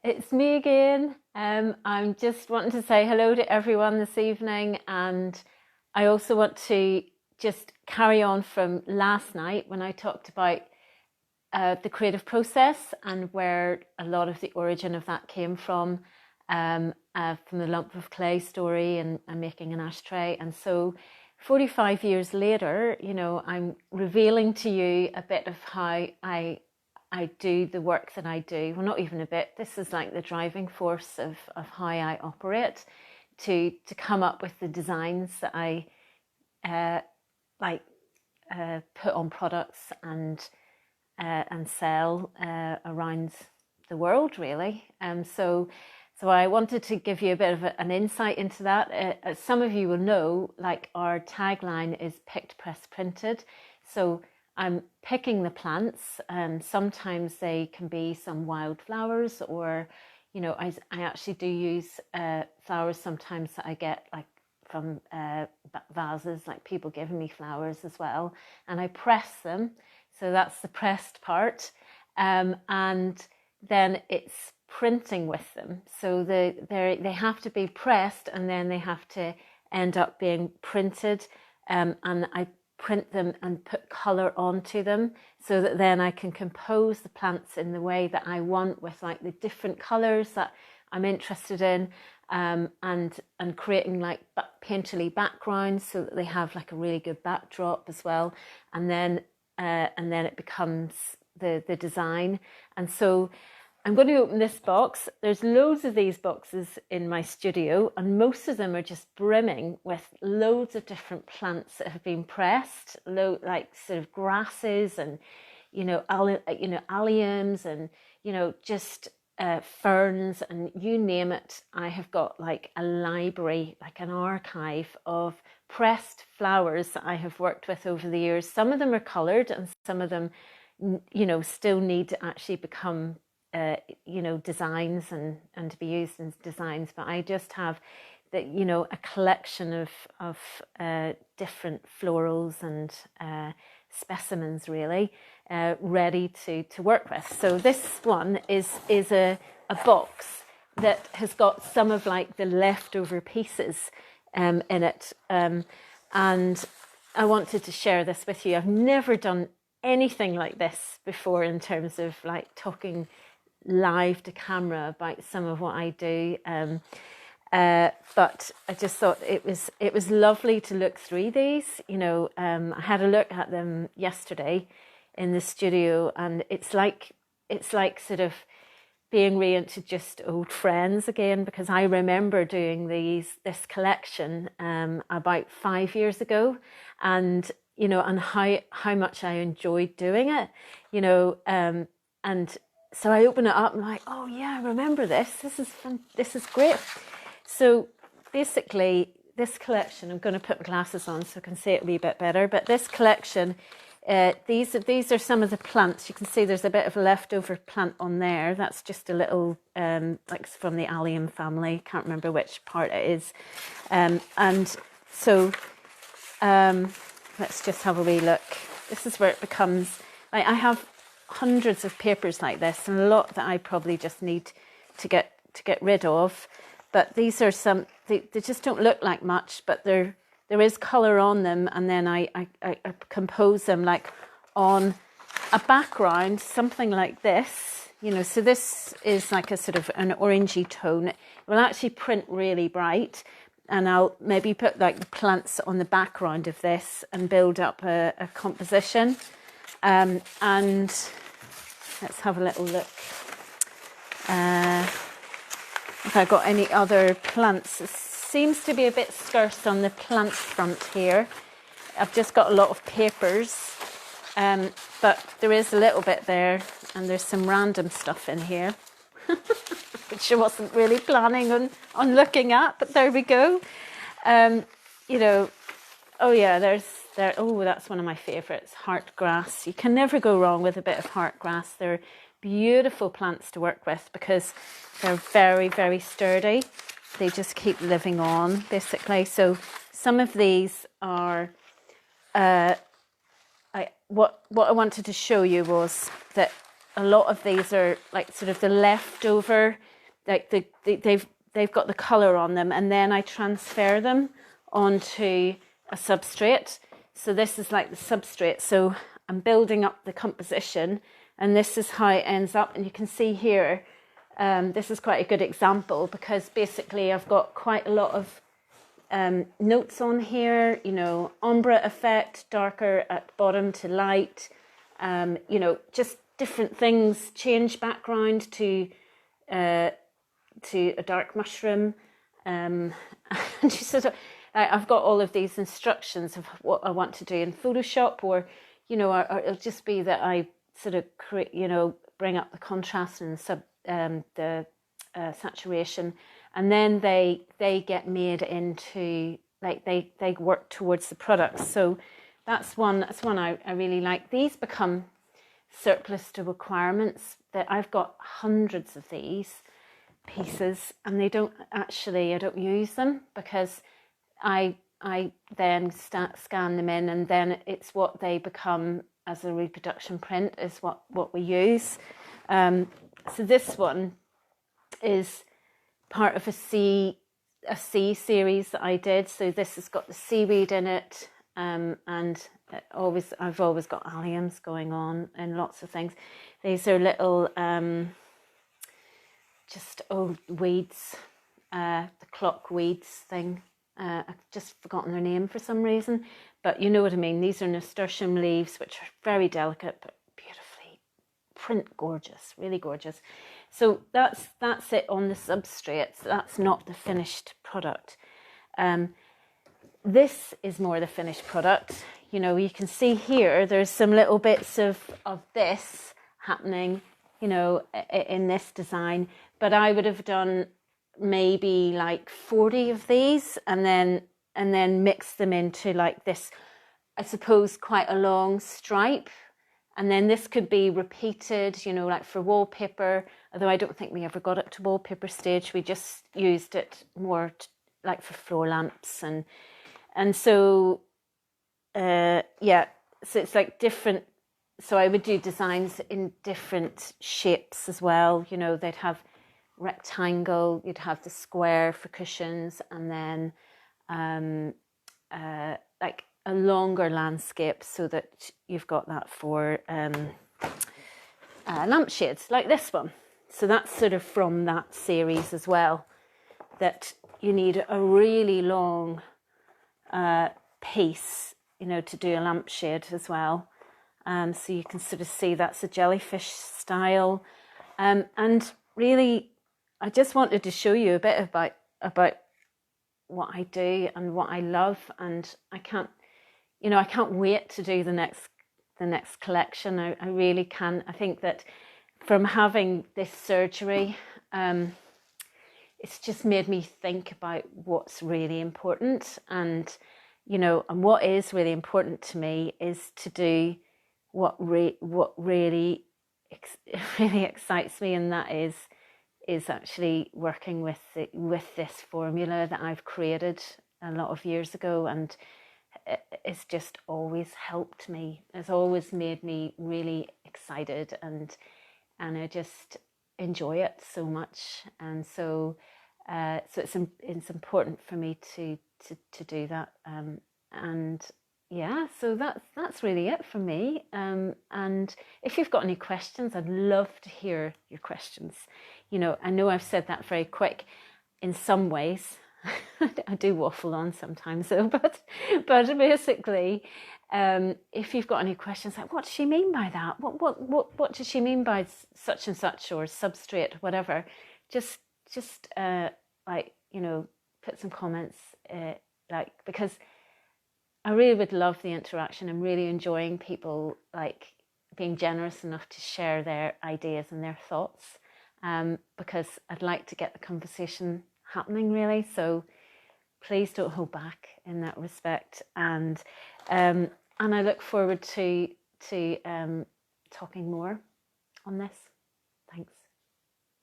It's me again. I'm just wanting to say hello to everyone this evening, and I also want to just carry on from last night when I talked about the creative process and where a lot of the origin of that came from the lump of clay story and making an ashtray. And so 45 years later, I'm revealing to you a bit of how I do the work that I do. Well, not even a bit. This is like the driving force of how I operate to come up with the designs that I put on products and sell around the world, really. So I wanted to give you a bit of an insight into that. As some of you will know, like our tagline is picked, pressed, printed. So I'm picking the plants, and sometimes they can be some wildflowers, or I actually do use flowers sometimes that I get like from vases, like people giving me flowers as well, and I press them. So that's the pressed part, and then it's printing with them. So they have to be pressed, and then they have to end up being printed, and I print them and put colour onto them so that then I can compose the plants in the way that I want, with like the different colours that I'm interested in, and creating like painterly backgrounds so that they have like a really good backdrop as well, and then it becomes the design. And so I'm going to open this box. There's loads of these boxes in my studio, and most of them are just brimming with loads of different plants that have been pressed, like sort of grasses and alliums and just ferns, and you name it. I have got like a library, like an archive of pressed flowers that I have worked with over the years. Some of them are coloured, and some of them still need to actually become designs and to be used as designs. But I just have a collection of different florals and specimens, really, ready to work with. So this one is a box that has got some of like the leftover pieces in it, and I wanted to share this with you. I've never done anything like this before in terms of like talking live to camera about some of what I do, but I just thought it was lovely to look through these. I had a look at them yesterday in the studio, and it's like sort of being reintroduced to old friends again, because I remember doing this collection about 5 years ago, and and how much I enjoyed doing it, and so I open it up and I'm like, oh yeah, I remember this. This is great. So basically, this collection, I'm going to put my glasses on so I can see it a wee bit better. But this collection, these are some of the plants. You can see there's a bit of a leftover plant on there. That's just a little, like from the allium family. Can't remember which part it is. And so let's just have a wee look. This is where it becomes, I have hundreds of papers like this, and a lot that I probably just need to get rid of. But these are some, they just don't look like much, but there is colour on them, and then I compose them like on a background, something like this, so this is like a sort of an orangey tone. It will actually print really bright, and I'll maybe put like the plants on the background of this and build up a composition. And let's have a little look if I got any other plants. It seems to be a bit scarce on the plant front here. I've just got a lot of papers, but there is a little bit there, and there's some random stuff in here which I wasn't really planning on looking at, but there we go. Oh yeah, that's one of my favourites, heartgrass. You can never go wrong with a bit of heartgrass. They're beautiful plants to work with because they're very, very sturdy. They just keep living on, basically. So some of these are, what I wanted to show you was that a lot of these are like sort of the leftover like they've got the colour on them, and then I transfer them onto a substrate. So this is like the substrate. So I'm building up the composition, and this is how it ends up. And you can see here, this is quite a good example, because basically I've got quite a lot of notes on here, you know, ombre effect, darker at bottom to light, you know, just different things, change background to a dark mushroom. And just sort of, I've got all of these instructions of what I want to do in Photoshop, or, you know, or it'll just be that I sort of create, you know, bring up the contrast and the saturation, and then they get made into, like, they work towards the product. So that's one I really like. These become surplus to requirements. That I've got hundreds of these pieces, and I don't use them, because I then scan them in, and then it's what they become as a reproduction print is what we use. So this one is part of a sea series that I did. So this has got the seaweed in it, and I've always got alliums going on and lots of things. These are little just old weeds, the clock weeds thing. I've just forgotten their name for some reason, but you know what I mean. These are nasturtium leaves, which are very delicate but beautifully print gorgeous, really gorgeous. So that's it on the substrates. That's not the finished product. This is more the finished product. You know, you can see here there's some little bits of this happening, you know, in this design, but I would have done maybe like 40 of these, and then mix them into like this, I suppose, quite a long stripe. And then this could be repeated, you know, like for wallpaper, although I don't think we ever got it to wallpaper stage. We just used it more like for floor lamps. And so, yeah, so it's like different. So I would do designs in different shapes as well. You know, they'd have rectangle, you'd have the square for cushions, and then like a longer landscape, so that you've got that for lampshades like this one. So that's sort of from that series as well, that you need a really long piece, you know, to do a lampshade as well. So you can sort of see that's a jellyfish style. And really, I just wanted to show you a bit about what I do and what I love, and I can't wait to do the next collection. I really can. I think that from having this surgery, it's just made me think about what's really important, and you know, and what is really important to me is to do what really excites me, and that is actually working with this formula that I've created a lot of years ago, and it's just always helped me. It's always made me really excited, and I just enjoy it so much. And so it's important for me to do that. And yeah, so that's really it from me. And if you've got any questions, I'd love to hear your questions. You know I've said that very quick in some ways. I do waffle on sometimes though, but basically, if you've got any questions like, what does she mean by that? What does she mean by such and such, or substrate, whatever? Just like, you know, put some comments, like, because I really would love the interaction. I'm really enjoying people like being generous enough to share their ideas and their thoughts, because I'd like to get the conversation happening, really. So please don't hold back in that respect, and I look forward to talking more on this.